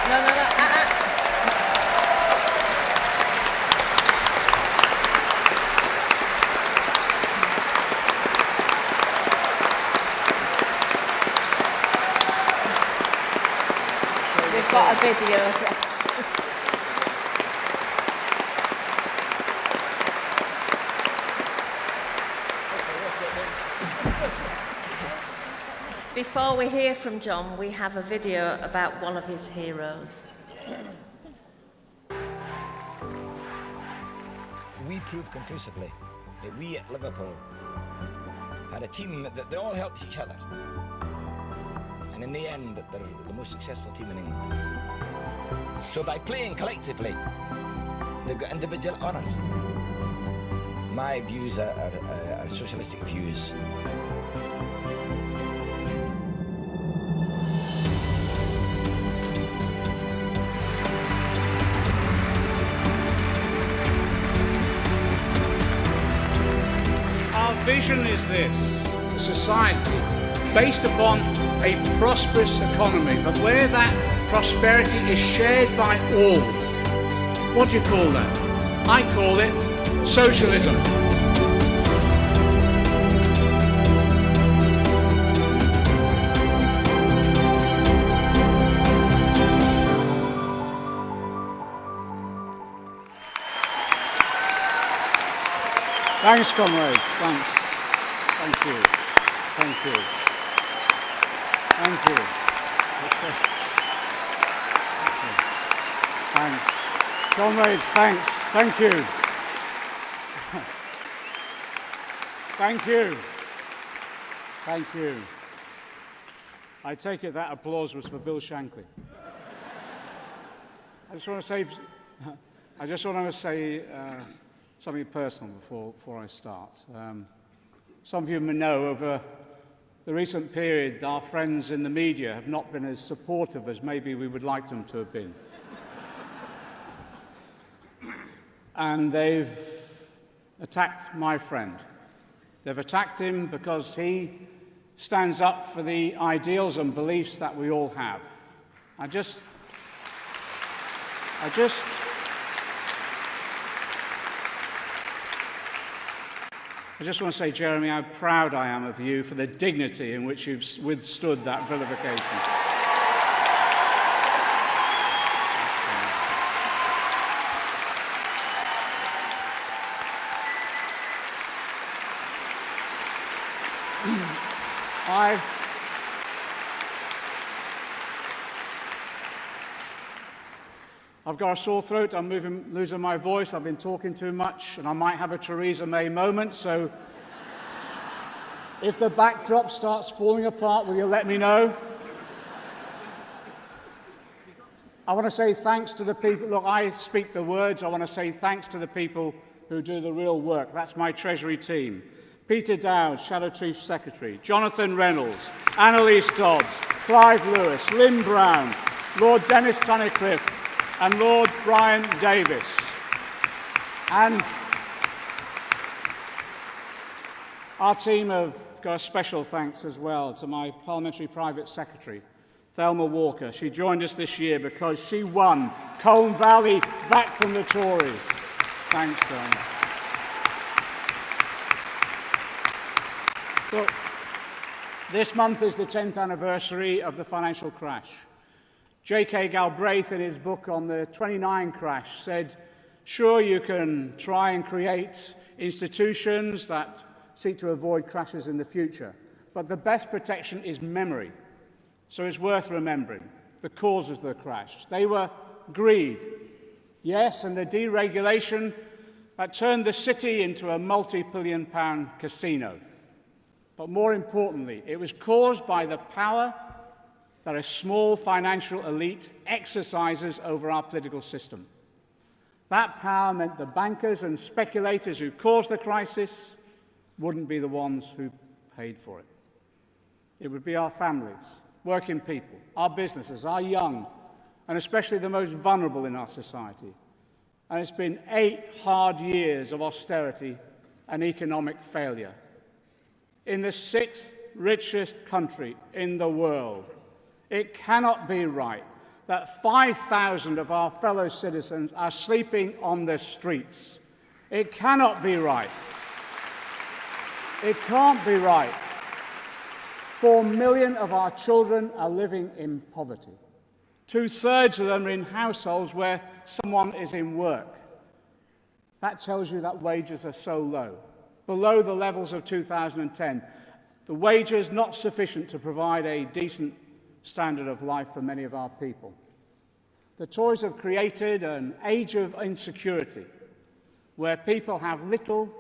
We've got a video. Before we hear from John, we have a video about one of his heroes. We proved conclusively that we at Liverpool had a team that they all helped each other. And in the end, that they're the most successful team in England. So by playing collectively, they've got individual honours. My views are socialistic views. Our vision is this: a society based upon a prosperous economy, but where that prosperity is shared by all. What do you call that? I call it socialism. Thanks, comrades. Thanks. Thank you. Thank you. Thank you. Okay. Thanks. Comrades, thanks. Thank you. Thank you. Thank you. I take it that applause was for Bill Shankly. I just want to say something personal before I start. Some of you may know over the recent period, our friends in the media have not been as supportive as maybe we would like them to have been. And they've attacked my friend. They've attacked him because he stands up for the ideals and beliefs that we all have. I just want to say, Jeremy, how proud I am of you for the dignity in which you've withstood that vilification. I've got a sore throat, I'm losing my voice, I've been talking too much, and I might have a Theresa May moment, so if the backdrop starts falling apart, will you let me know? I want to say thanks to the people. Look, I speak the words. I want to say thanks to the people who do the real work. That's my Treasury team. Peter Dowd, Shadow Chief Secretary, Jonathan Reynolds, Annalise Dodds, Clive Lewis, Lynn Brown, Lord Dennis Tunnicliffe, and Lord Brian Davis. And our team have got a special thanks as well to my Parliamentary Private Secretary, Thelma Walker. She joined us this year because she won Colne Valley back from the Tories. Thanks, Thelma. Look, this month is the 10th anniversary of the financial crash. J.K. Galbraith, in his book on the 29 crash, said, sure, you can try and create institutions that seek to avoid crashes in the future, but the best protection is memory. So it's worth remembering the causes of the crash. They were greed, yes, and the deregulation that turned the city into a multi-billion-pound casino. But more importantly, it was caused by the power that a small financial elite exercises over our political system. That power meant the bankers and speculators who caused the crisis wouldn't be the ones who paid for it. It would be our families, working people, our businesses, our young, and especially the most vulnerable in our society. And it's been 8 hard years of austerity and economic failure. In the 6th richest country in the world, it cannot be right that 5,000 of our fellow citizens are sleeping on the streets. It cannot be right. It can't be right. 4 million of our children are living in poverty. 2/3 of them are in households where someone is in work. That tells you that wages are so low, below the levels of 2010. The wages not sufficient to provide a decent standard of life for many of our people. The Tories have created an age of insecurity where people have little,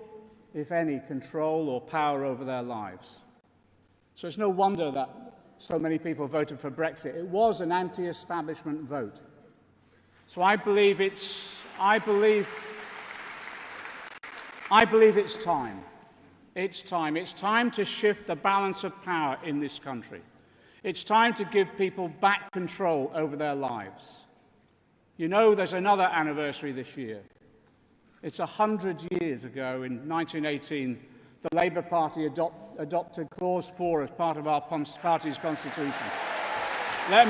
if any, control or power over their lives. So it's no wonder that so many people voted for Brexit. It was an anti-establishment vote. So I believe it's time. It's time. It's time to shift the balance of power in this country. It's time to give people back control over their lives. You know, there's another anniversary this year. It's 100 years ago, in 1918, the Labour Party adopted Clause 4 as part of our party's constitution. Let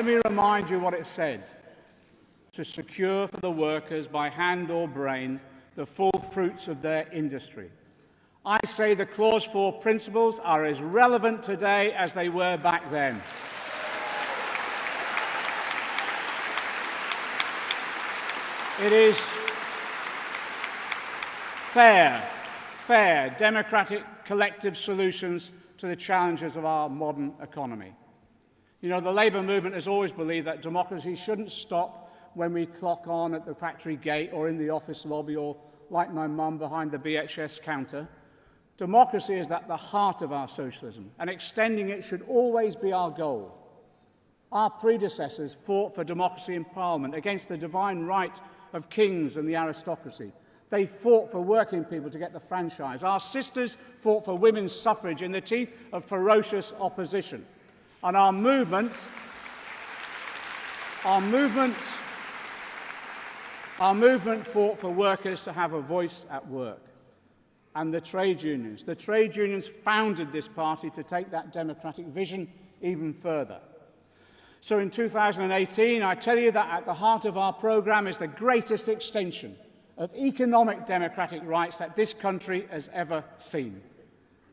me remind you what it said: to secure for the workers by hand or brain the full fruits of their industry. I say the Clause 4 principles are as relevant today as they were back then. It is fair, democratic, collective solutions to the challenges of our modern economy. You know, the Labour movement has always believed that democracy shouldn't stop when we clock on at the factory gate or in the office lobby or, like my mum, behind the BHS counter. Democracy is at the heart of our socialism, and extending it should always be our goal. Our predecessors fought for democracy in Parliament against the divine right of kings and the aristocracy. They fought for working people to get the franchise. Our sisters fought for women's suffrage in the teeth of ferocious opposition. And our movement fought for workers to have a voice at work. And the trade unions founded this party to take that democratic vision even further. So in 2018, I tell you that at the heart of our programme is the greatest extension of economic democratic rights that this country has ever seen.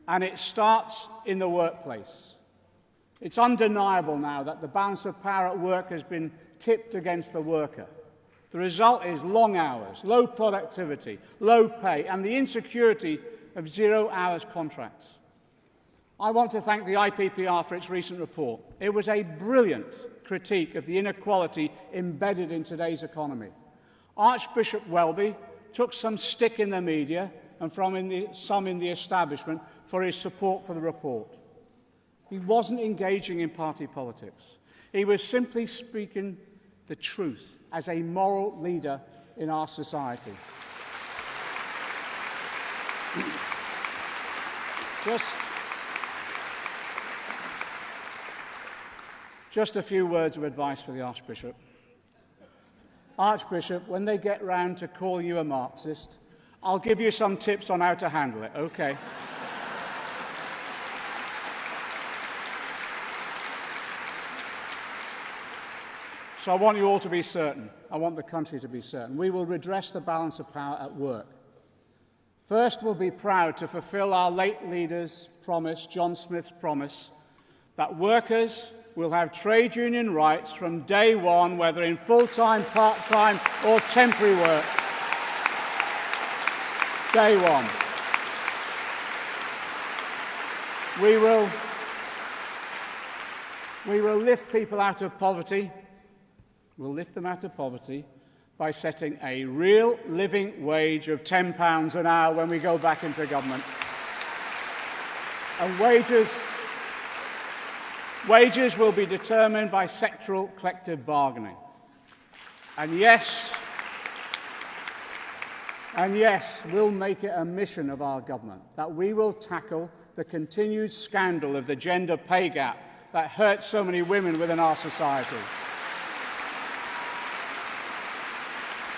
And it starts in the workplace. It's undeniable now that the balance of power at work has been tipped against the worker. The result is long hours, low productivity, low pay, and the insecurity of 0 hours contracts. I want to thank the IPPR for its recent report. It was a brilliant critique of the inequality embedded in today's economy. Archbishop Welby took some stick in the media and some in the establishment for his support for the report. He wasn't engaging in party politics. He was simply speaking the truth as a moral leader in our society. Just a few words of advice for the Archbishop. Archbishop, when they get round to call you a Marxist, I'll give you some tips on how to handle it, okay? So I want you all to be certain. I want the country to be certain. We will redress the balance of power at work. First, we'll be proud to fulfil our late leader's promise, John Smith's promise, that workers will have trade union rights from day one, whether in full-time, part-time or temporary work. Day one. We will lift people out of poverty. We'll lift them out of poverty by setting a real living wage of £10 an hour when we go back into government. And wages will be determined by sectoral collective bargaining. And yes, we'll make it a mission of our government that we will tackle the continued scandal of the gender pay gap that hurts so many women within our society.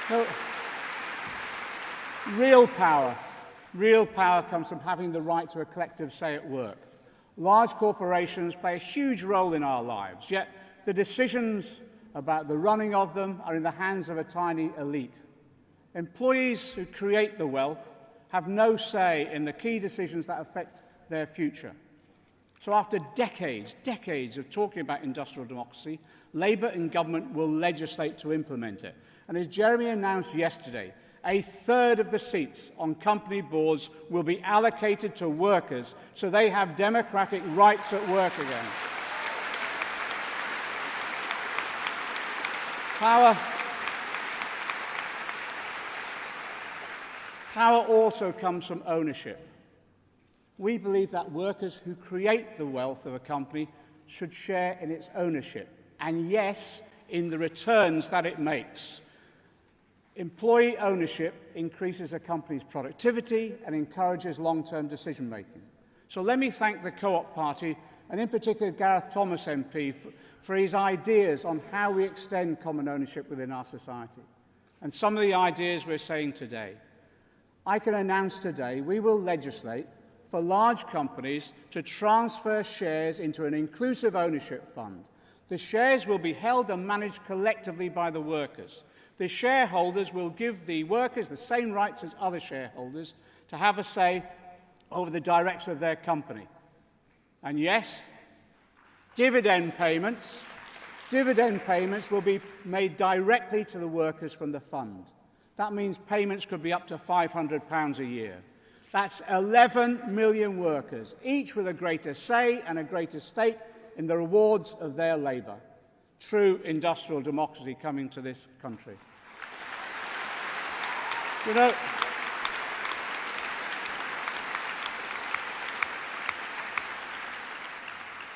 So, real power Real power comes from having the right to a collective say at work. Large corporations play a huge role in our lives, yet the decisions about the running of them are in the hands of a tiny elite. Employees who create the wealth have no say in the key decisions that affect their future. So after decades of talking about industrial democracy, Labour and government will legislate to implement it. And as Jeremy announced yesterday, a third of the seats on company boards will be allocated to workers so they have democratic rights at work again. Power also comes from ownership. We believe that workers who create the wealth of a company should share in its ownership, and yes, in the returns that it makes. Employee ownership increases a company's productivity and encourages long-term decision-making. So let me thank the Co-op Party, and in particular Gareth Thomas MP, for his ideas on how we extend common ownership within our society. And some of the ideas we're saying today. I can announce today we will legislate for large companies to transfer shares into an inclusive ownership fund. The shares will be held and managed collectively by the workers. The shareholders will give the workers the same rights as other shareholders to have a say over the direction of their company. And yes, dividend payments will be made directly to the workers from the fund. That means payments could be up to £500 a year. That's 11 million workers, each with a greater say and a greater stake in the rewards of their labour. True industrial democracy coming to this country. You know,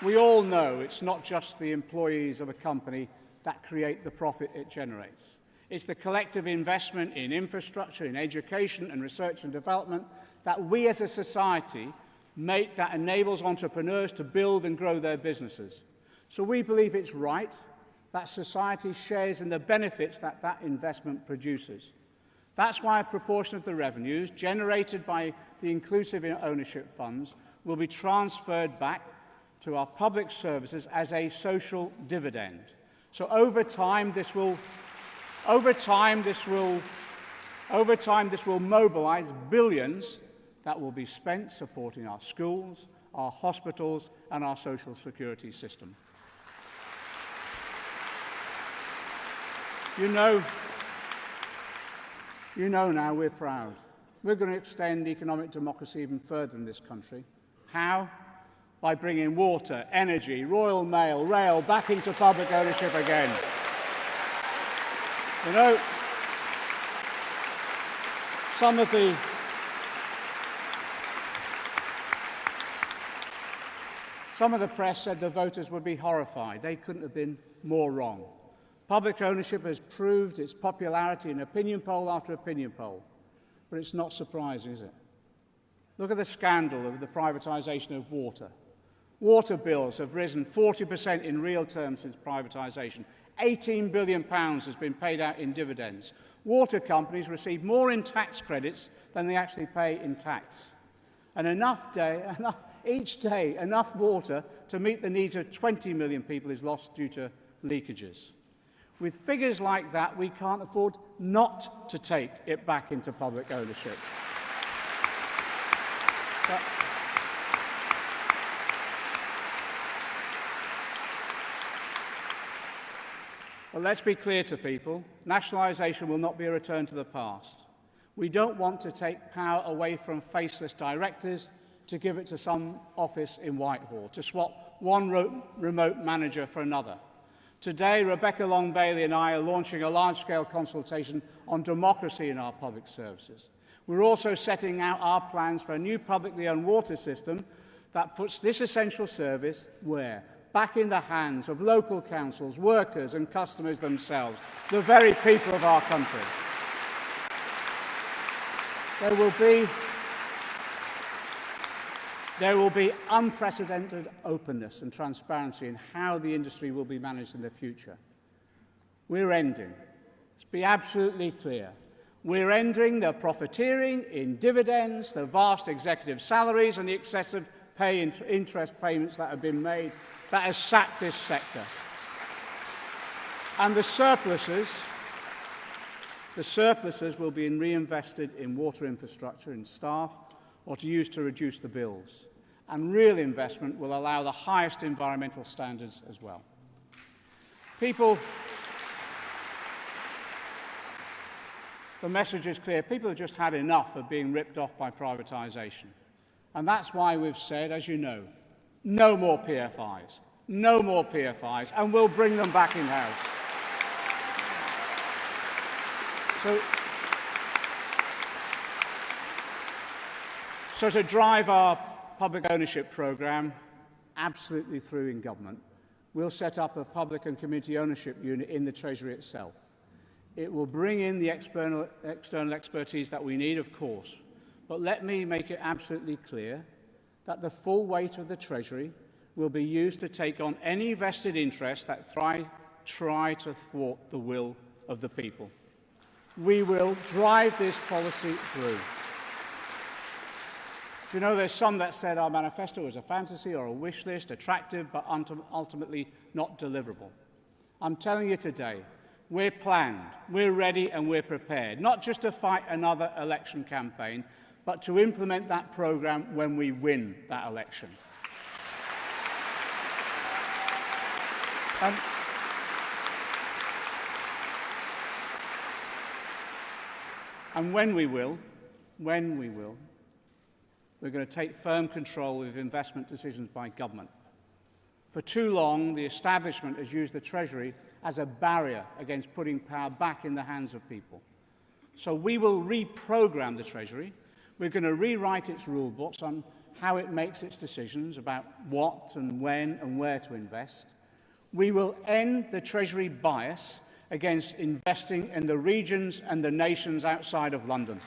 we all know it's not just the employees of a company that create the profit it generates. It's the collective investment in infrastructure, in education and research and development that we as a society make that enables entrepreneurs to build and grow their businesses. So we believe it's right that society shares in the benefits that that investment produces. That's why a proportion of the revenues generated by the inclusive ownership funds will be transferred back to our public services as a social dividend. So over time this will mobilise billions that will be spent supporting our schools, our hospitals and our social security system. You know now we're proud. We're going to extend economic democracy even further in this country. How? By bringing water, energy, Royal Mail, rail back into public ownership again. You know, some of the press said the voters would be horrified. They couldn't have been more wrong. Public ownership has proved its popularity in opinion poll after opinion poll. But it's not surprising, is it? Look at the scandal of the privatisation of water. Water bills have risen 40% in real terms since privatisation. £18 billion has been paid out in dividends. Water companies receive more in tax credits than they actually pay in tax. And each day, enough water to meet the needs of 20 million people is lost due to leakages. With figures like that, we can't afford not to take it back into public ownership. But let's be clear to people, nationalisation will not be a return to the past. We don't want to take power away from faceless directors to give it to some office in Whitehall, to swap one remote manager for another. Today, Rebecca Long-Bailey and I are launching a large-scale consultation on democracy in our public services. We're also setting out our plans for a new publicly owned water system that puts this essential service where? Back in the hands of local councils, workers and customers themselves, the very people of our country. There will be unprecedented openness and transparency in how the industry will be managed in the future. We're ending. Let's be absolutely clear. We're ending the profiteering in dividends, the vast executive salaries and the excessive interest payments that have been made that has sapped this sector. And the surpluses will be reinvested in water infrastructure, in staff, or to use to reduce the bills. And real investment will allow the highest environmental standards as well. The message is clear. People have just had enough of being ripped off by privatisation. And that's why we've said, as you know, no more PFIs. No more PFIs. And we'll bring them back in-house. So to drive our public ownership programme absolutely through in government, we'll set up a public and community ownership unit in the Treasury itself. It will bring in the external expertise that we need, of course, but let me make it absolutely clear that the full weight of the Treasury will be used to take on any vested interest that try to thwart the will of the people. We will drive this policy through. Do you know, there's some that said our manifesto was a fantasy or a wish list, attractive but ultimately not deliverable. I'm telling you today, we're planned, we're ready and we're prepared, not just to fight another election campaign, but to implement that programme when we win that election. And when we will, we're going to take firm control of investment decisions by government. For too long, the establishment has used the Treasury as a barrier against putting power back in the hands of people. So we will reprogram the Treasury. We're going to rewrite its rule books on how it makes its decisions about what and when and where to invest. We will end the Treasury bias against investing in the regions and the nations outside of London.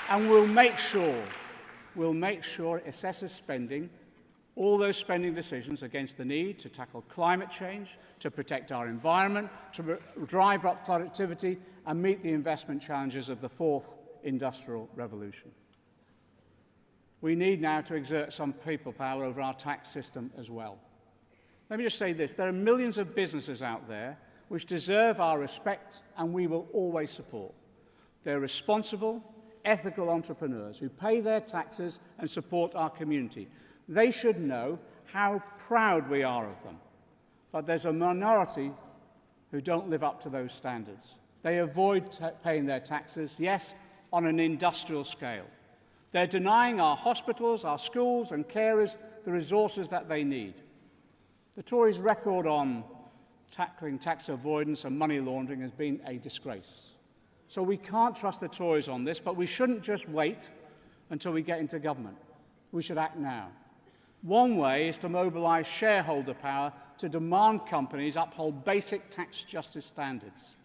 And we'll make sure it assesses spending, all those spending decisions against the need to tackle climate change, to protect our environment, to drive up productivity and meet the investment challenges of the fourth industrial revolution. We need now to exert some people power over our tax system as well. Let me just say this. There are millions of businesses out there which deserve our respect and we will always support. They're responsible, ethical entrepreneurs who pay their taxes and support our community. They should know how proud we are of them. But there's a minority who don't live up to those standards. They avoid paying their taxes, yes, on an industrial scale. They're denying our hospitals, our schools and carers the resources that they need. The Tories' record on tackling tax avoidance and money laundering has been a disgrace. So we can't trust the Tories on this, but we shouldn't just wait until we get into government. We should act now. One way is to mobilise shareholder power to demand companies uphold basic tax justice standards.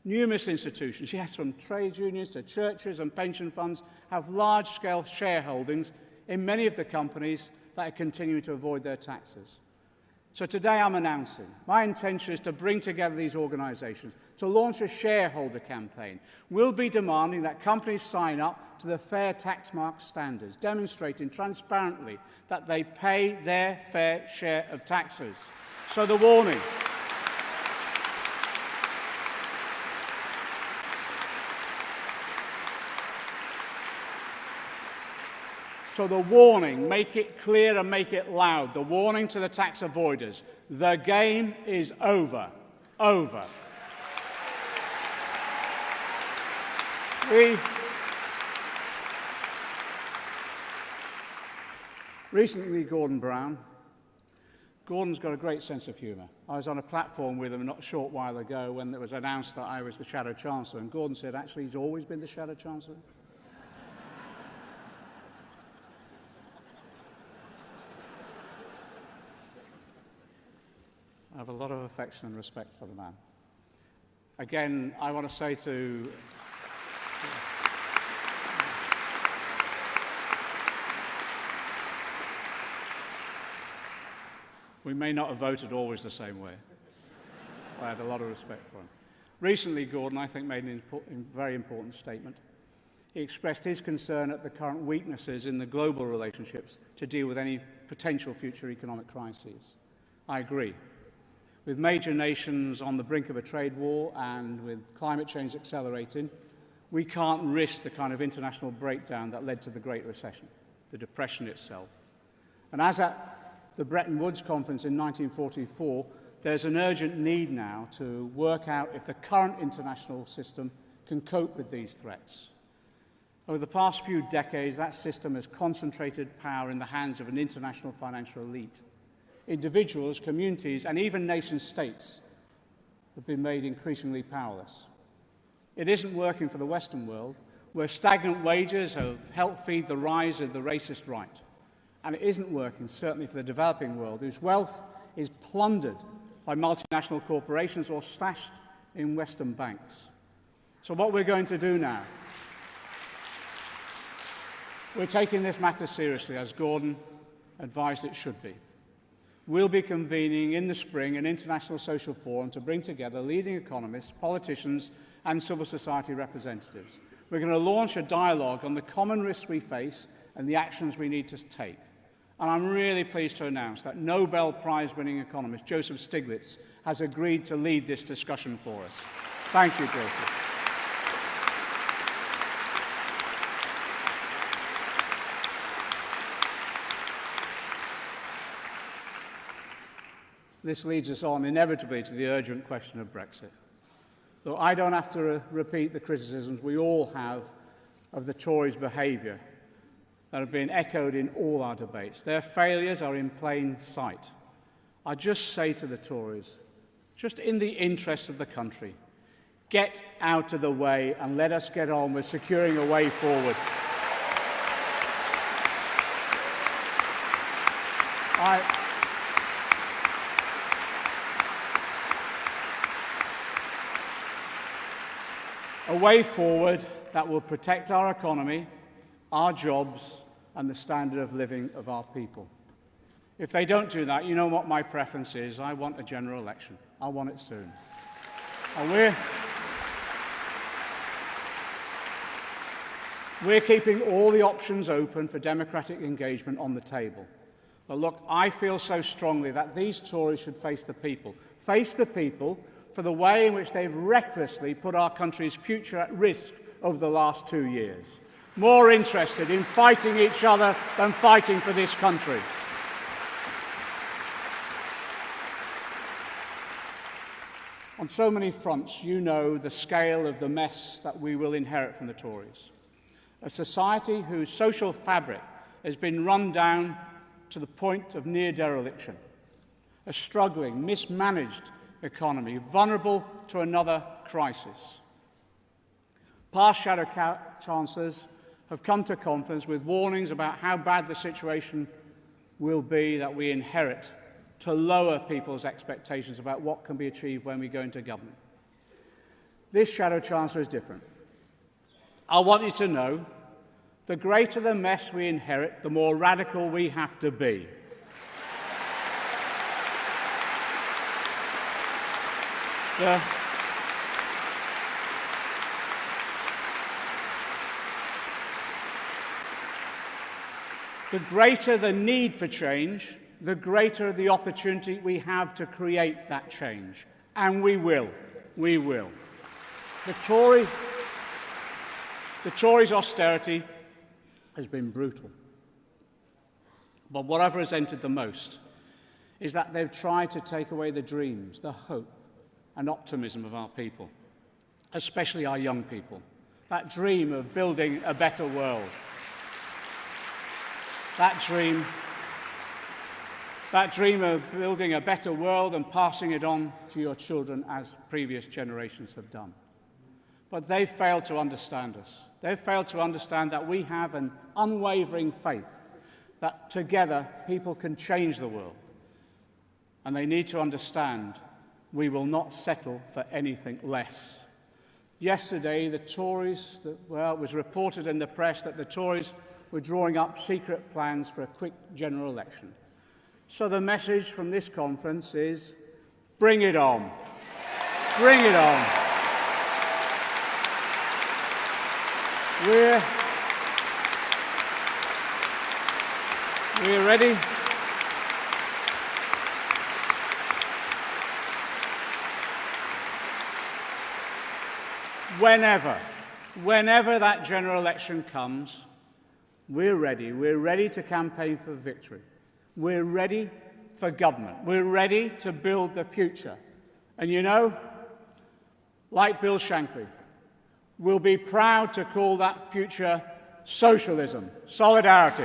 Numerous institutions, yes, from trade unions to churches and pension funds, have large-scale shareholdings in many of the companies that are continuing to avoid their taxes. So today I'm announcing my intention is to bring together these organisations to launch a shareholder campaign. We'll be demanding that companies sign up to the Fair Tax Mark standards, demonstrating transparently that they pay their fair share of taxes. So the warning. So the warning, make it clear and make it loud, the warning to the tax avoiders, the game is over. Over. Recently, Gordon's got a great sense of humour. I was on a platform with him not a short while ago when it was announced that I was the Shadow Chancellor, and Gordon said, actually, he's always been the Shadow Chancellor. I have a lot of affection and respect for the man. Again, I want to say to... We may not have voted always the same way. I had a lot of respect for him. Recently, Gordon, I think, made a very important statement. He expressed his concern at the current weaknesses in the global relationships to deal with any potential future economic crises. I agree. With major nations on the brink of a trade war and with climate change accelerating, we can't risk the kind of international breakdown that led to the Great Recession, the Depression itself. And as at the Bretton Woods Conference in 1944, there's an urgent need now to work out if the current international system can cope with these threats. Over the past few decades, that system has concentrated power in the hands of an international financial elite. Individuals, communities, and even nation-states have been made increasingly powerless. It isn't working for the Western world, where stagnant wages have helped feed the rise of the racist right. And it isn't working, certainly, for the developing world, whose wealth is plundered by multinational corporations or stashed in Western banks. So what we're going to do now, we're taking this matter seriously, as Gordon advised it should be. We'll be convening in the spring an international social forum to bring together leading economists, politicians, and civil society representatives. We're going to launch a dialogue on the common risks we face and the actions we need to take. And I'm really pleased to announce that Nobel Prize-winning economist Joseph Stiglitz has agreed to lead this discussion for us. Thank you, Joseph. This leads us on inevitably to the urgent question of Brexit. Though I don't have to repeat the criticisms we all have of the Tories' behaviour that have been echoed in all our debates. Their failures are in plain sight. I just say to the Tories, just in the interest of the country, get out of the way and let us get on with securing a way forward. A way forward that will protect our economy, our jobs, and the standard of living of our people. If they don't do that, you know what my preference is. I want a general election. I want it soon. And we're keeping all the options open for democratic engagement on the table. But look, I feel so strongly that these Tories should face the people. Face the people for the way in which they've recklessly put our country's future at risk over the last 2 years. More interested in fighting each other than fighting for this country. On so many fronts, you know the scale of the mess that we will inherit from the Tories. A society whose social fabric has been run down to the point of near dereliction. A struggling, mismanaged economy, vulnerable to another crisis. Past Shadow Chancellors have come to conference with warnings about how bad the situation will be that we inherit to lower people's expectations about what can be achieved when we go into government. This Shadow Chancellor is different. I want you to know, the greater the mess we inherit, the more radical we have to be. The greater the need for change, the greater the opportunity we have to create that change. And we will. We will. The Tories' austerity has been brutal. But what I've resented the most is that they've tried to take away the dreams, the hope, and optimism of our people, especially our young people. That dream of building a better world. That dream of building a better world and passing it on to your children as previous generations have done. But they've failed to understand us. They've failed to understand that we have an unwavering faith that together people can change the world. And they need to understand we will not settle for anything less. Yesterday, the Tories, it was reported in the press that the Tories were drawing up secret plans for a quick general election. So the message from this conference is, bring it on. Bring it on. We're ready. Whenever that general election comes, we're ready. We're ready to campaign for victory. We're ready for government. We're ready to build the future. And you know, like Bill Shankly, we'll be proud to call that future socialism, solidarity.